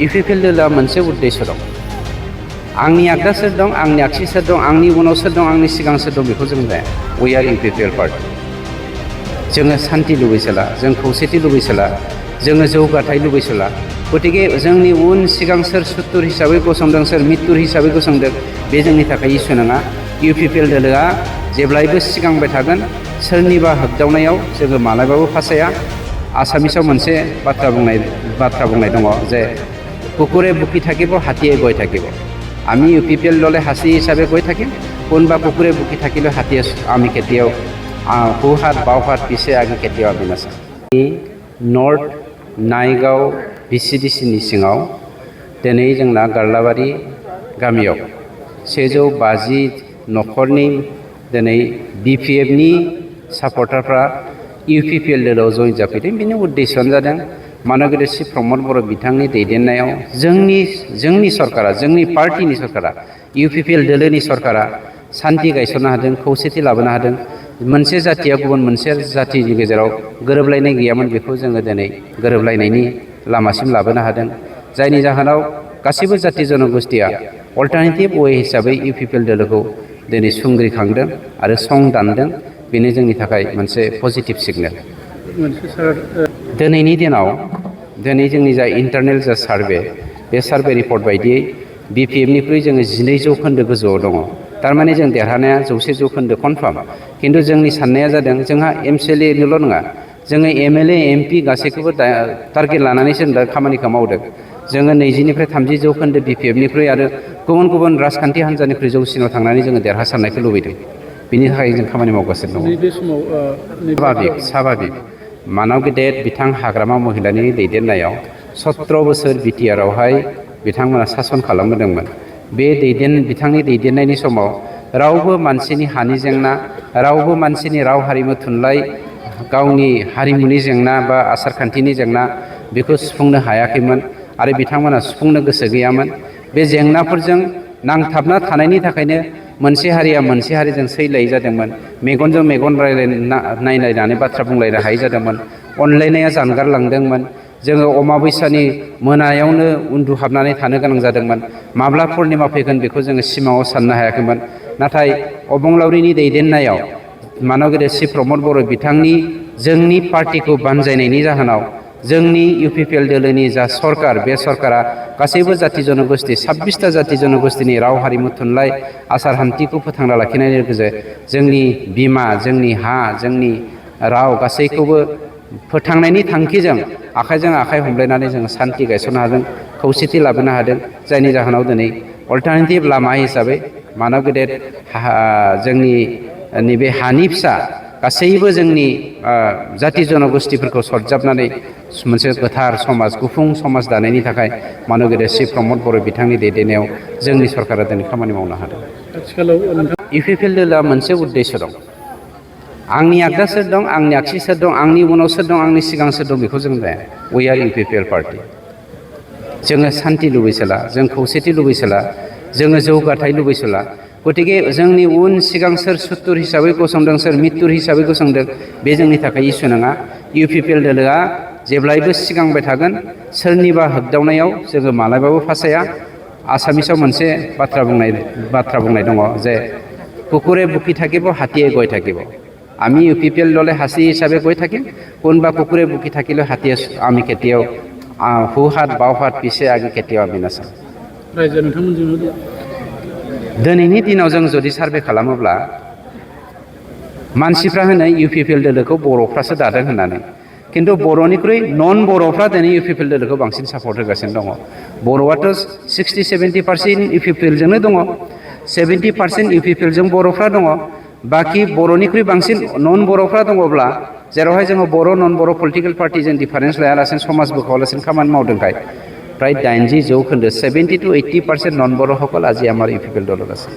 UPPL दोलोआ मोनसे उद्देश्य दं। आंनि आगदा सोर दं, आंनि आगसि सोर दं, आंनि उनाव सोर दं, आंनि सिगां सोर दं बेखौ जों जाया। We are UPPL party. जोङो सान्ति लुबैसोला, जों खौसेथि लुबैसोला, जोङो जौगाथाय लुबैसोला। गतिके जोंनि उन सिगां सोर सुथुर हिसाबै गसंदों, सोर मित्तुर हिसाबै गसंदों, बे जोंनि थाखाय इसु नङा। इउपिपिएल दोलोआ जेब्लायबो सिगांबाय थागोन। सोरनिबा होगदावनायाव जोङो मालाबाबो फासाया। आसामिसाव मोनसे बाथ्रा बुंनाय दङ जे কুকুরে বুকি থাকিব, হাতীয়ে গৈ থাকিব। আমি ইউপিপিএল দলে হাসি হিসাবে গৈ থাকিম, কোনোবা কুকুৰে বুকি থাকিলে হাতীয়ে আমি কেতিয়াও সোঁহাত বাওঁহাত পিছে আগে কেতিয়াও আমি নাচাম। नर्थ नायगाव भिसिडिसिनि सिङाव दिनै जोंना गारलाबारि गामियाव 150 न'खरनि दिनै बिपिएफनि सापर्टारफ्रा इउपिपिएल दोलोआव जइन जाफैदों। बेनि उद्देश्यआनो जादों मानगेदेर श्री प्रमद बर' बिथांनि दैदेननायाव जोंनि सरकारा, जोंनि पार्टिनि सरकारा, इउपिपिएल दोलोनि सरकारा सान्ति गायसननो हादों, खौसेथि लाबोनो हादों। मोनसे जाथिया गुबुन मोनसे जाथिनि गेजेराव गोरोबलायनाय गैयामोन, बेखौ जोङो दिनै गोरोबलायनायनि लामासिम लाबोनो हादों। जायनि जाहोनाव गासैबो जाथि जनगोष्ठीया अल्टारनेटिभ वे हिसाबै इउपिपिएल दोलोखौ दिनै सुंग्रिखांदों आरो सं दानदों। बेनो जोंनि थाखाय मोनसे पजिटिभ सिगनेल। दिनैनि दिनाव जोंनि जा इन्टारनेल जा सार्भे, बे सार्भे रिपर्ट बायदियै बिपिएफनिख्रुइ जोङो 12 जौखोन्दो गोजौआव दङ। थारमाने जों देरहानाया 100 जौखोन्दो कनफार्म। खिन्थु जोंनि साननाया जादों जोंहा एमसिएलएनिल' नङा, जोङो एमएलए एमपि गासैखौबो टारगेट लानानैसो दा खामानिखौ मावदों। जोङो 20निफ्राय 30 जौखोन्दो बिपिएफनिख्रुइ आरो गुबुन गुबुन राजखान्थि हान्जानिख्रुइ जौसिनाव थांनानै जोङो देरहासारनायखौ लुबैदों। बिनि थाखाय जों खामानि मावगासिनो दङ। नैबे समाव स्वाभाबिक मानव गेदेर बिथां हाग्रामा महिलानि दैदेननायाव 17 बोसोर बिटिआरआवहाय बिथांमोना सासन खालामबोदोंमोन। बे बिथांनि दैदेननायनि समाव रावबो मानसिनि हानि जेंना, रावबो मानसिनि राव हारिमु थुनलाइ, गावनि हारिमुनि जेंना बा आसारखान्थिनि जेंना बेखौ सुफुंनो हायाखैमोन आरो बिथांमोना सुफुंनो गोसो गैयामोन। बे जेंनाफोरजों नांथाबना थानायनि थाखायनो मोनसे हारिया मोनसे हारिजों सैलायै जादोंमोन। मेगनजों मेगन नायलायनानै बाथ्रा बुंलायनो हायै जादोंमोन। अनलायनाया जानगारलांदोंमोन। जोङो अमाबैसानि मोनायावनो उन्दुहाबनानै थानो गोनां जादोंमोन। माब्ला पुर्निमा फैगोन बेखौ जोङो सिमाङाव साननो हायाखैमोन। नाथाय अबंलावरिनि दैदेननायाव मानगेदेर श्री प्रमद बर' बिथांनि जोंनि पार्टिखौ बानजायनायनि जाहोनाव जोंनि इउपिपिएल दोलोनि जा सरकार, बे सरकारा गासैबो जाथि जनगोष्ठी 26टा जाथि जनगोष्ठीनि राव हारिमु थुनलाइ आसार खान्थिखौ फोथांना लाखिनायनि लोगोसे जोंनि बिमा, जोंनि हा, जोंनि राव गासैखौबो फोथांनायनि थांखिजों आखाइजों आखाइ हमलायनानै जोङो सान्ति गायसननो हादों, खौसेथि लाबोनो हादों। जायनि जाहोनाव दिनै अल्टारनेटिभ लामा हिसाबै मानव गेदेर जोंनि नैबे हानि फिसा गासैबो जोंनि जाथि जनगोष्ठीफोरखौ सरजाबनानै मोनसे गोथार समाज, गुफुं समाज दानायनि थाखाय मानव गेदेर श्री प्रमद बर' बिथांनि दैदेननायाव जोंनि सरकारा दिनै खामानि मावनो हादों। आथिखालाव इउपिपिएल दोलोआ मोनसे उद्देश्य दं। आंनि आगदा सोर दं, आंनि आगसि सोर दं, आंनि उनाव सोर दं, आंनि सिगां सोर दं बेखौ जों जाया। We are UPPL party. जोङो सान्ति लुबैसोला, जों खौसेथि लुबैसोला, जोङो जौगाथाय लुबैसोला। गतिके जोंनि उन सिगां सोर सुथुर हिसाबै गसंदों, सोर मित्तुर हिसाबै गसंदों, बे जोंनि थाखाय इसु नङा। इउपिपिएल दोलोआ जेब्लायबो सिगांबाय थागोन। सोरनिबा होगदावनायाव जोङो मालाबाबो फासाया। आसामिसाव मोनसे बाथ्रा बुंनाय दङ जे কুকুরে বুকি থাকিব, হাতীয়ে গৈ থাকিব। আমি ইউপিপিএল দলে হাসি হিসাবে গৈ থাকিম, কোনোবা কুকুৰে বুকি থাকিলে হাতীয়ে আমি কেতিয়াও সোঁহাত বাওঁহাত পিছে আগে কেতিয়াও আমি নাচাম। रायजो नोंथांमोनजों दिनैनि दिनाव जों जुदि सार्भे खालामोब्ला मानसिफ्रा होनो इउपिपिएल दोलोखौ बर'फ्रासो दादों होननानै। खिन्थु बर'निख्रुइ नन बर'फ्रा दिनै इउपिपिएल दोलोखौ बांसिन सापर्ट होगासिनो दङ। बर'आथ' 60-70% इउपिपिएलजोंनो दङ। 70% इउपिपिएलजों बर'फ्रा दङ। बाखि बर'निख्रुइ बांसिन नन बर'फ्रा दङब्ला, जेरावहाय जोङो बर' नन बर' पलिटिकेल पार्टिजों डिफारेन्स लायालासिनो समाज बोखावालासिनो खामानि मावदोंखाय प्राय 80 जौखोन्दो 70 to 80% नन बर'সকল আজি আমাৰ ইউপিপিएल দলত আছে।